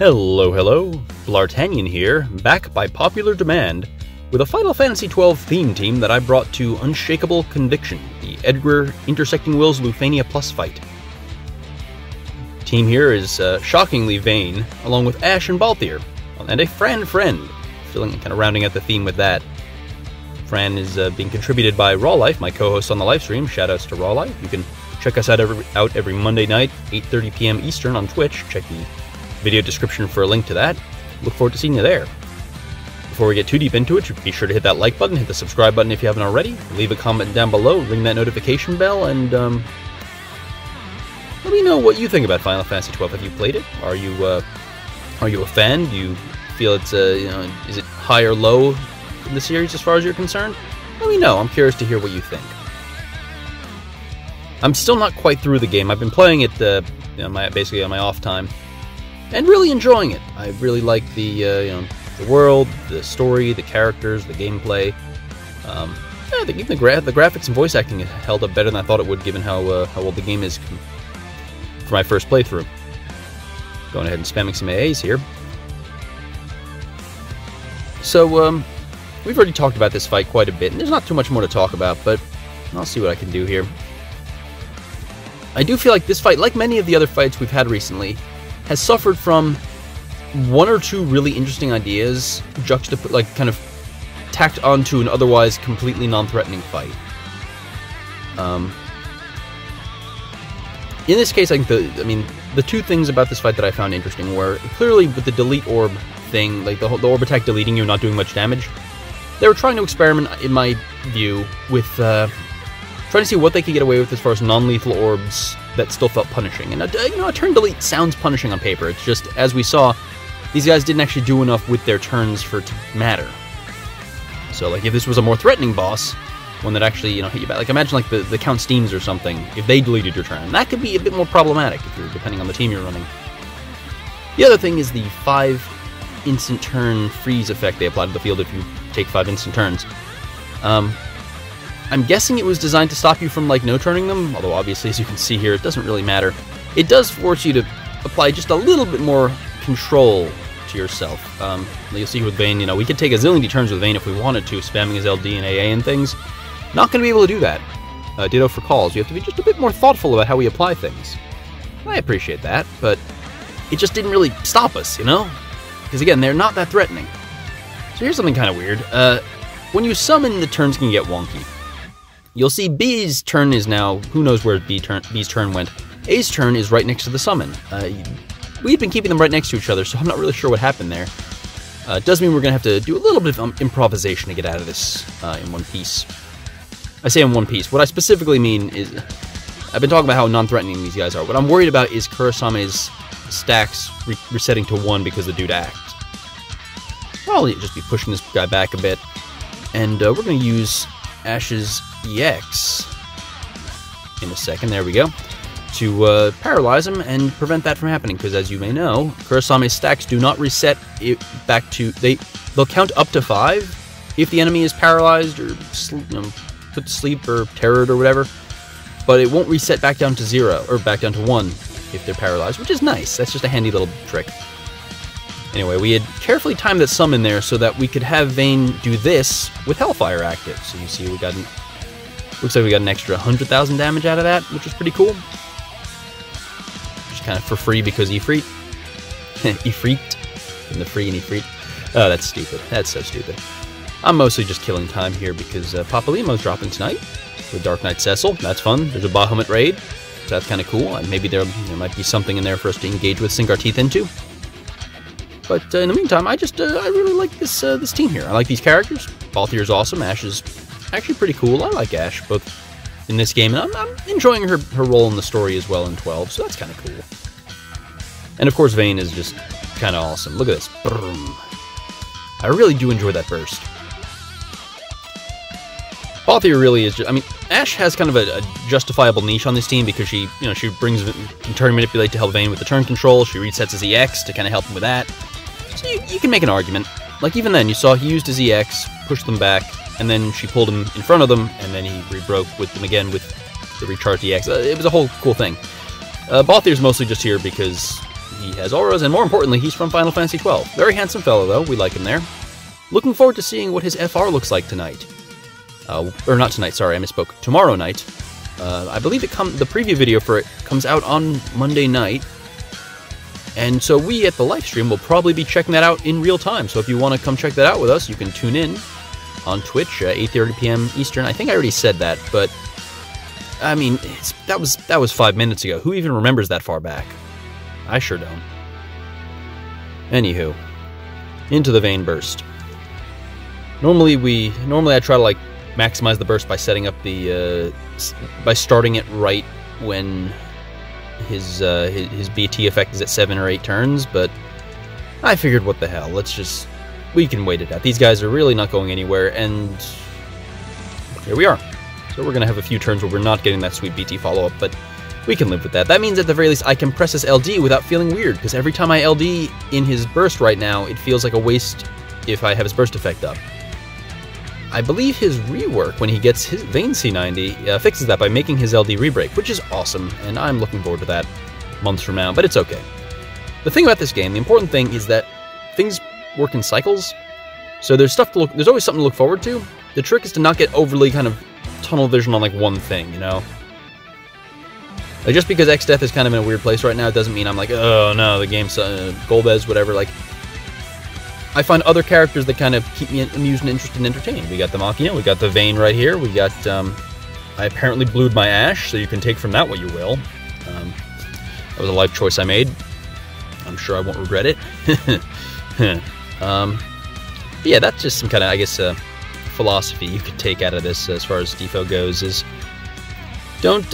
Hello, hello, Bl'Artagnan here, back by popular demand, with a Final Fantasy XII theme team that I brought to Unshakable Conviction, the Edgar Intersecting Wills Lufenia Plus fight. Team here is shockingly Vayne, along with Ash and Balthier, and a friend, kind of rounding out the theme with that. Fran is being contributed by Rawlife, my co-host on the livestream. Shoutouts to Rawlife. You can check us out every Monday night, 8:30 p.m. Eastern on Twitch. Check the video description for a link to that. Look forward to seeing you there. Before we get too deep into it, be sure to hit that like button, hit the subscribe button if you haven't already, leave a comment down below, ring that notification bell, and let me know what you think about Final Fantasy XII. Have you played it? Are you a fan? Do you feel it's is it high or low in the series as far as you're concerned? Let me know. I'm curious to hear what you think. I'm still not quite through the game. I've been playing it basically on my off time, and really enjoying it. I really like the world, the story, the characters, the gameplay. I think even the graphics and voice acting held up better than I thought it would, given how old the game is for my first playthrough. Going ahead and spamming some AAs here. So, we've already talked about this fight quite a bit, and there's not too much more to talk about, but I'll see what I can do here. I do feel like this fight, like many of the other fights we've had recently, has suffered from one or two really interesting ideas kind of tacked onto an otherwise completely non-threatening fight. In this case, I think the two things about this fight that I found interesting were clearly with the delete orb thing, like the orb attack deleting you and not doing much damage. They were trying to experiment, in my view, with trying to see what they could get away with as far as non-lethal orbs that still felt punishing. And a turn delete sounds punishing on paper. It's just, as we saw, these guys didn't actually do enough with their turns for it to matter. So, like, if this was a more threatening boss, one that actually, hit you back, like, imagine, like, the Count Steams or something, if they deleted your turn, that could be a bit more problematic if you're depending on the team you're running. The other thing is the 5 instant turn freeze effect they apply to the field if you take 5 instant turns. I'm guessing it was designed to stop you from, like, no-turning them, although obviously, as you can see here, it doesn't really matter. It does force you to apply just a little bit more control to yourself. You'll see with Vayne, we could take a zillion turns with Vayne if we wanted to, spamming his LD and AA and things. Not going to be able to do that. Ditto for calls. You have to be just a bit more thoughtful about how we apply things. I appreciate that, but it just didn't really stop us, Because again, they're not that threatening. So here's something kind of weird. When you summon, the turns can get wonky. You'll see B's turn is now, who knows where B's turn went. A's turn is right next to the summon. We've been keeping them right next to each other, so I'm not really sure what happened there. It does mean we're going to have to do a little bit of improvisation to get out of this in one piece. I say in one piece. What I specifically mean is, I've been talking about how non-threatening these guys are. What I'm worried about is Kurisame's stacks resetting to 1 because the dude acts. Probably just be pushing this guy back a bit. And we're going to use Ash's EX in a second, there we go, to paralyze him and prevent that from happening, because as you may know, Kurisame's stacks do not reset it back to, they'll count up to 5 if the enemy is paralyzed or put to sleep or terrored or whatever, but it won't reset back down to 0, or back down to 1 if they're paralyzed, which is nice. That's just a handy little trick. Anyway, we had carefully timed that summon there so that we could have Vayne do this with Hellfire active. So you see looks like we got an extra 100,000 damage out of that, which is pretty cool. Just kind of for free because Ifrit. Ifrit. And the free and Ifrit. Oh, that's stupid. That's so stupid. I'm mostly just killing time here because Papalimo's dropping tonight with Dark Knight Cecil. That's fun. There's a Bahamut raid, so that's kind of cool. And maybe there might be something in there for us to engage with, sink our teeth into. But in the meantime, I really like this team here. I like these characters. Balthier's awesome. Ash is actually pretty cool. I like Ash, both in this game, and I'm enjoying her role in the story as well in 12, so that's kind of cool. And of course, Vayne is just kind of awesome. Look at this. Boom. I really do enjoy that burst. Balthier really is just, Ash has kind of a justifiable niche on this team because she can turn manipulate to help Vayne with the turn control. She resets his EX to kind of help him with that. So you can make an argument. Like, even then, you saw he used his EX, pushed them back, and then she pulled him in front of them, and then he rebroke with them again with the recharged EX. It was a whole cool thing. Balthier's mostly just here because He has auras, and more importantly, he's from Final Fantasy XII. Very handsome fellow, though. We like him there. Looking forward to seeing what his FR looks like tonight. Or not tonight, sorry, I misspoke. Tomorrow night. I believe the preview video for it comes out on Monday night. And so we at the live stream will probably be checking that out in real time. So if you want to come check that out with us, you can tune in on Twitch, 8:30 p.m. Eastern. I think I already said that, but I mean, that was 5 minutes ago. Who even remembers that far back? I sure don't. Anywho, into the vein burst. Normally I try to like maximize the burst by setting up by starting it right when his BT effect is at 7 or 8 turns, but I figured, what the hell, we can wait it out. These guys are really not going anywhere, and here we are. So we're going to have a few turns where we're not getting that sweet BT follow-up, but we can live with that. That means at the very least I can press this LD without feeling weird, because every time I LD in his burst right now, it feels like a waste if I have his burst effect up. I believe his rework, when he gets his Vayne C90, fixes that by making his LD rebreak, which is awesome, and I'm looking forward to that months from now, but it's okay. The thing about this game, the important thing, is that things work in cycles, so there's always something to look forward to. The trick is to not get overly kind of tunnel vision on like one thing, you know? Like, just because X-Death is kind of in a weird place right now, it doesn't mean I'm like, oh no, the game's Golbez, whatever. Like, I find other characters that kind of keep me amused and interested and entertained. We got the Machina, we got the Vayne right here, we got, I apparently blued my Ashe, so you can take from that what you will. That was a life choice I made. I'm sure I won't regret it. But yeah, that's just some kind of, I guess, philosophy you could take out of this as far as DFFOO goes, is don't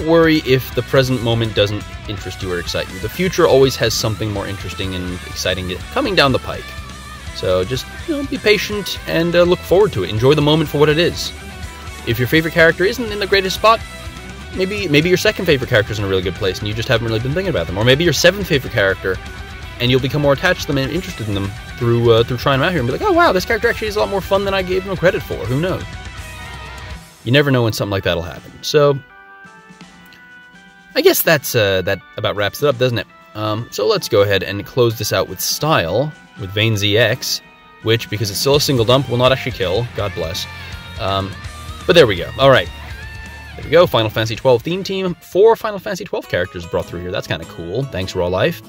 worry if the present moment doesn't interest you or excite you. The future always has something more interesting and exciting coming down the pike. So just, be patient and look forward to it. Enjoy the moment for what it is. If your favorite character isn't in the greatest spot, maybe your second favorite character is in a really good place and you just haven't really been thinking about them. Or maybe your seventh favorite character, and you'll become more attached to them and interested in them through trying them out here and be like, oh wow, this character actually is a lot more fun than I gave him credit for. Who knows? You never know when something like that'll happen. So I guess that about wraps it up, doesn't it? So let's go ahead and close this out with style, with Vayne ZX, which, because it's still a single dump, will not actually kill. God bless. But there we go. All right. There we go. Final Fantasy XII theme team. 4 Final Fantasy XII characters brought through here. That's kind of cool. Thanks, Raw Life.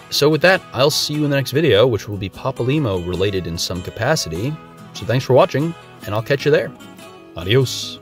So with that, I'll see you in the next video, which will be Papalimo related in some capacity. So thanks for watching, and I'll catch you there. Adios.